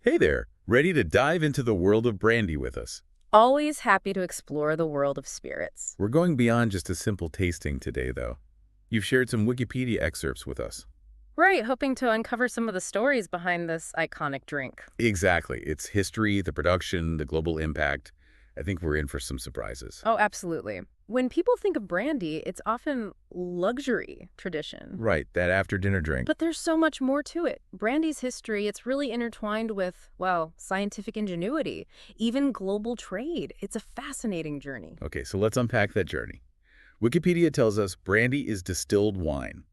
Hey there, ready to dive into the world of brandy with us? Always happy to explore the world of spirits. We're going beyond just a simple tasting today, though. You've shared some Wikipedia excerpts with us. Right, hoping to uncover some of the stories behind this iconic drink. Exactly. Its history, the production, the global impact. I think we're in for some surprises. Oh, absolutely. When people think of brandy, it's often luxury tradition. Right, that after-dinner drink. But there's so much more to it. Brandy's history, it's really intertwined with, well, scientific ingenuity, even global trade. It's a fascinating journey. Okay, so let's unpack that journey. Wikipedia tells us brandy is distilled wine,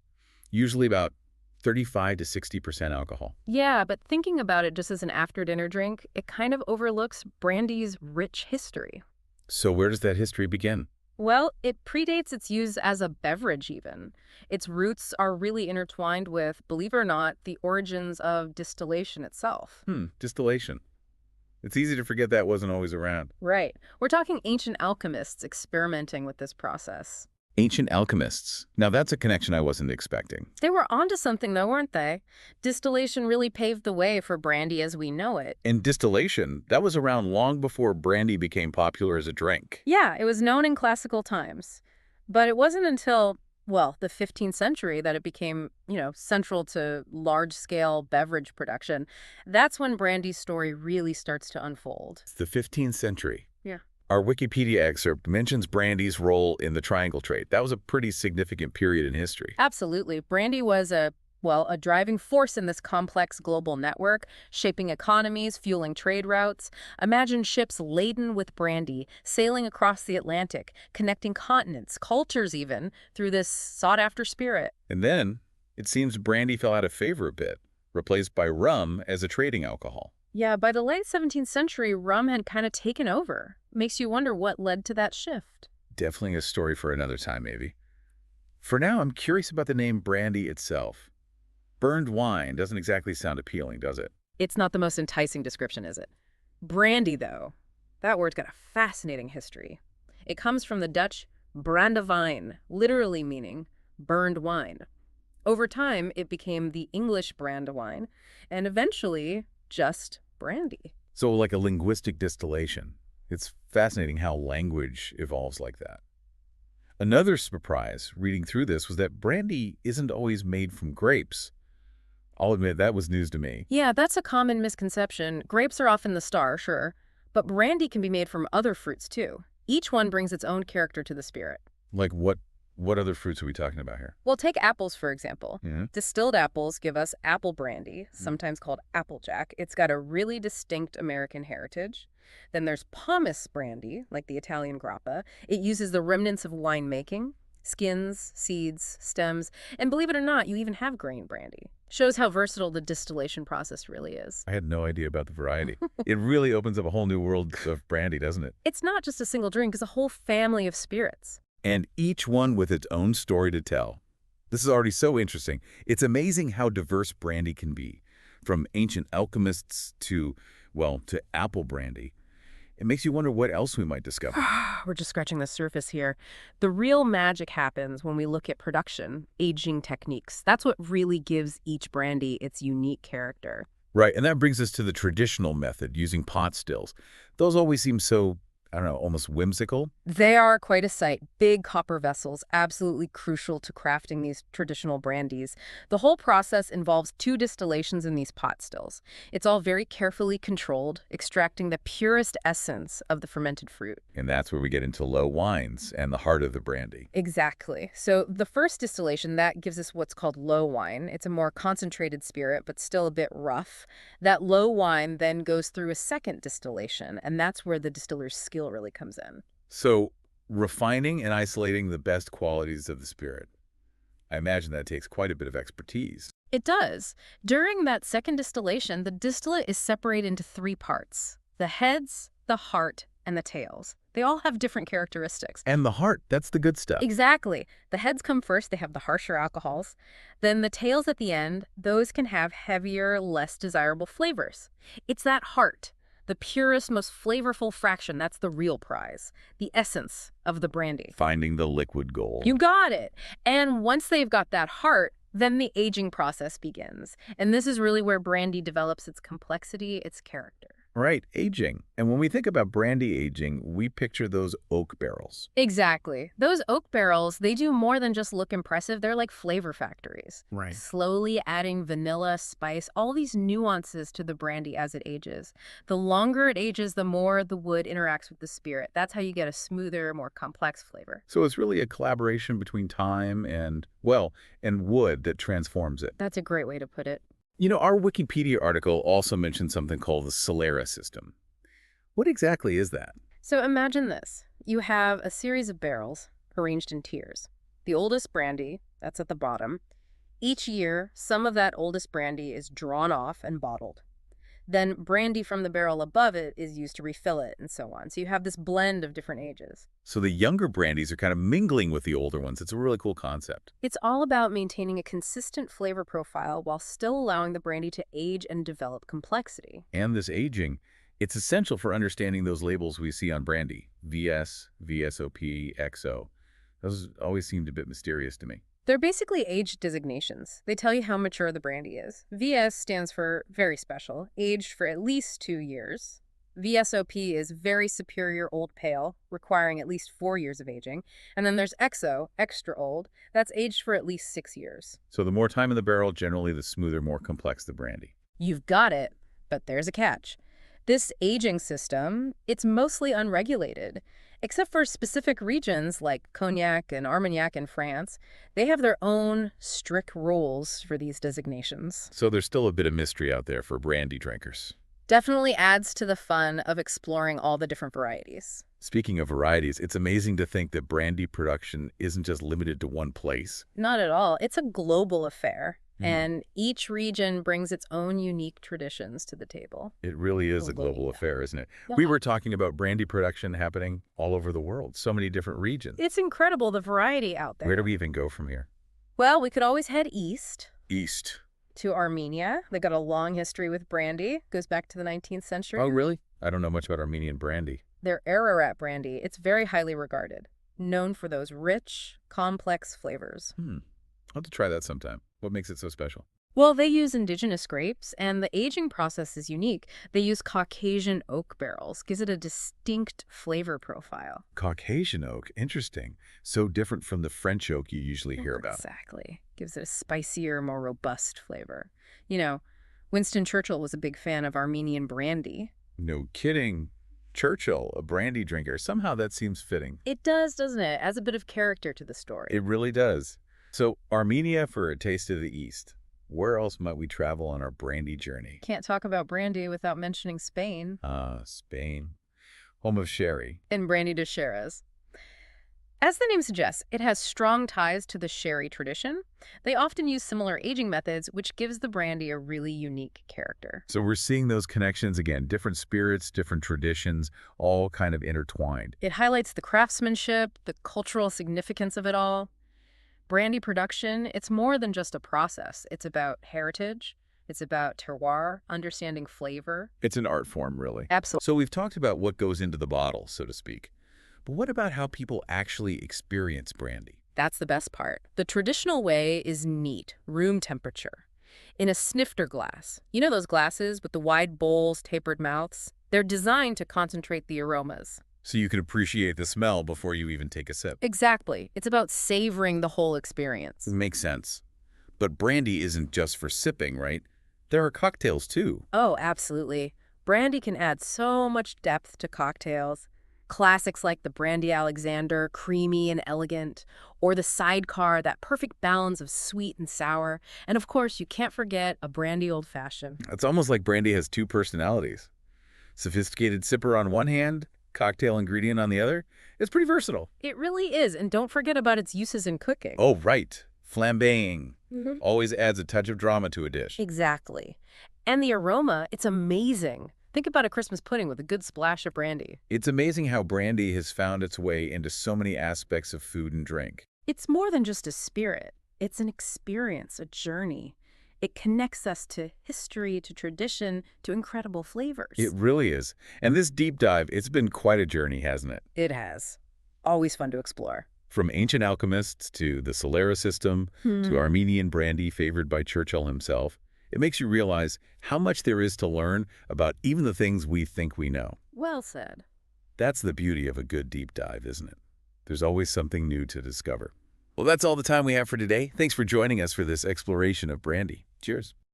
usually about 35 to 60% alcohol. Yeah, but thinking about it just as an after-dinner drink, it kind of overlooks brandy's rich history. So where does that history begin? Well, it predates its use as a beverage even. Its roots are really intertwined with, believe it or not, the origins of distillation itself. Distillation. It's easy to forget that wasn't always around. Right. We're talking ancient alchemists experimenting with this process. Ancient alchemists. Now that's a connection I wasn't expecting. They were onto something though, weren't they? Distillation really paved the way for brandy as we know it. And distillation, that was around long before brandy became popular as a drink. Yeah, it was known in classical times. But it wasn't until, well, the 15th century that it became, central to large-scale beverage production. That's when brandy's story really starts to unfold. It's the 15th century. Yeah. Our Wikipedia excerpt mentions brandy's role in the triangle trade. That was a pretty significant period in history. Absolutely. Brandy was a driving force in this complex global network, shaping economies, fueling trade routes. Imagine ships laden with brandy, sailing across the Atlantic, connecting continents, cultures even, through this sought-after spirit. And then, it seems brandy fell out of favor a bit, replaced by rum as a trading alcohol. Yeah, by the late 17th century, rum had kind of taken over. Makes you wonder what led to that shift. Definitely a story for another time, maybe. For now, I'm curious about the name brandy itself. Burned wine doesn't exactly sound appealing, does it? It's not the most enticing description, is it? Brandy, though, that word's got a fascinating history. It comes from the Dutch brandewijn, literally meaning burned wine. Over time, it became the English brandewijn, and eventually just brandy. So like a linguistic distillation. It's fascinating how language evolves like that. Another surprise reading through this was that brandy isn't always made from grapes. I'll admit that was news to me. Yeah, that's a common misconception. Grapes are often the star, sure, but brandy can be made from other fruits too. Each one brings its own character to the spirit. Like what other fruits are we talking about here? Well, take apples, for example. Yeah. Distilled apples give us apple brandy, sometimes called applejack. It's got a really distinct American heritage. Then there's pomace brandy, like the Italian grappa. It uses the remnants of winemaking, skins, seeds, stems, and believe it or not, you even have grain brandy. Shows how versatile the distillation process really is. I had no idea about the variety. It really opens up a whole new world of brandy, doesn't it? It's not just a single drink, it's a whole family of spirits. And each one with its own story to tell. This is already so interesting. It's amazing how diverse brandy can be, from ancient alchemists to apple brandy. It makes you wonder what else we might discover. We're just scratching the surface here. The real magic happens when we look at production, aging techniques. That's what really gives each brandy its unique character. Right, and that brings us to the traditional method, using pot stills. Those always seem so, almost whimsical. They are quite a sight. Big copper vessels, absolutely crucial to crafting these traditional brandies. The whole process involves 2 distillations in these pot stills. It's all very carefully controlled, extracting the purest essence of the fermented fruit. And that's where we get into low wines and the heart of the brandy. Exactly. So the first distillation, that gives us what's called low wine. It's a more concentrated spirit, but still a bit rough. That low wine then goes through a second distillation, and that's where the distiller's skill really comes in. So, refining and isolating the best qualities of the spirit. I imagine that takes quite a bit of expertise. It does. During that second distillation, the distillate is separated into 3 parts: the heads, the heart, and the tails. They all have different characteristics. And the heart, that's the good stuff. Exactly. The heads come first, they have the harsher alcohols. Then the tails at the end, those can have heavier, less desirable flavors. It's that heart, the purest, most flavorful fraction, that's the real prize, the essence of the brandy. Finding the liquid gold. You got it. And once they've got that heart, Then the aging process begins. And this is really where brandy develops its complexity, its character. Right, aging. And when we think about brandy aging, we picture those oak barrels. Exactly. Those oak barrels, they do more than just look impressive. They're like flavor factories. Right. Slowly adding vanilla, spice, all these nuances to the brandy as it ages. The longer it ages, the more the wood interacts with the spirit. That's how you get a smoother, more complex flavor. So it's really a collaboration between time and, well, and wood that transforms it. That's a great way to put it. You know, our Wikipedia article also mentioned something called the Solera system. What exactly is that? So imagine this. You have a series of barrels arranged in tiers. The oldest brandy, that's at the bottom. Each year, some of that oldest brandy is drawn off and bottled. Then brandy from the barrel above it is used to refill it and so on. So you have this blend of different ages. So the younger brandies are kind of mingling with the older ones. It's a really cool concept. It's all about maintaining a consistent flavor profile while still allowing the brandy to age and develop complexity. And this aging, it's essential for understanding those labels we see on brandy. VS, VSOP, XO. Those always seemed a bit mysterious to me. They're basically age designations. They tell you how mature the brandy is. VS stands for very special, aged for at least 2 years. VSOP is very superior old pale, requiring at least 4 years of aging. And then there's XO, extra old, that's aged for at least 6 years. So the more time in the barrel, generally the smoother, more complex the brandy. You've got it, but there's a catch. This aging system, it's mostly unregulated. Except for specific regions like Cognac and Armagnac in France, they have their own strict rules for these designations. So there's still a bit of mystery out there for brandy drinkers. Definitely adds to the fun of exploring all the different varieties. Speaking of varieties, it's amazing to think that brandy production isn't just limited to one place. Not at all. It's a global affair. And each region brings its own unique traditions to the table. It really is a global affair, isn't it? We were talking about brandy production happening all over the world, so many different regions. It's incredible, the variety out there. Where do we even go from here? Well, we could always head east. East. To Armenia. They got a long history with brandy. Goes back to the 19th century. Oh, really? I don't know much about Armenian brandy. Their Ararat brandy, it's very highly regarded. Known for those rich, complex flavors. I'll have to try that sometime. What makes it so special? Well, they use indigenous grapes, and the aging process is unique. They use Caucasian oak barrels. Gives it a distinct flavor profile. Caucasian oak. Interesting. So different from the French oak you usually hear about. Exactly. Gives it a spicier, more robust flavor. You know, Winston Churchill was a big fan of Armenian brandy. No kidding. Churchill, a brandy drinker. Somehow that seems fitting. It does, doesn't it? Adds a bit of character to the story. It really does. So Armenia for a taste of the East. Where else might we travel on our brandy journey? Can't talk about brandy without mentioning Spain. Spain. Home of sherry. And brandy de Xeres. As the name suggests, it has strong ties to the sherry tradition. They often use similar aging methods, which gives the brandy a really unique character. So we're seeing those connections again, different spirits, different traditions, all kind of intertwined. It highlights the craftsmanship, the cultural significance of it all. Brandy production, it's more than just a process. It's about heritage. It's about terroir, understanding flavor. It's an art form, really. Absolutely. So we've talked about what goes into the bottle, so to speak. But what about how people actually experience brandy? That's the best part. The traditional way is neat, room temperature. In a snifter glass. You know those glasses with the wide bowls, tapered mouths? They're designed to concentrate the aromas. So you can appreciate the smell before you even take a sip. Exactly. It's about savoring the whole experience. It makes sense. But brandy isn't just for sipping, right? There are cocktails, too. Oh, absolutely. Brandy can add so much depth to cocktails. Classics like the Brandy Alexander, creamy and elegant, or the Sidecar, that perfect balance of sweet and sour. And of course, you can't forget a brandy old-fashioned. It's almost like brandy has two personalities. Sophisticated sipper on one hand, cocktail ingredient on the other. It's pretty versatile. It really is, and don't forget about its uses in cooking. Oh, right. Flambeing. Always adds a touch of drama to a dish. Exactly. And the aroma, it's amazing. Think about a Christmas pudding with a good splash of brandy. It's amazing how brandy has found its way into so many aspects of food and drink. It's more than just a spirit. It's an experience, a journey. It connects us to history, to tradition, to incredible flavors. It really is. And this deep dive, it's been quite a journey, hasn't it? It has. Always fun to explore. From ancient alchemists to the solar system to Armenian brandy favored by Churchill himself, it makes you realize how much there is to learn about even the things we think we know. Well said. That's the beauty of a good deep dive, isn't it? There's always something new to discover. Well, that's all the time we have for today. Thanks for joining us for this exploration of brandy. Cheers.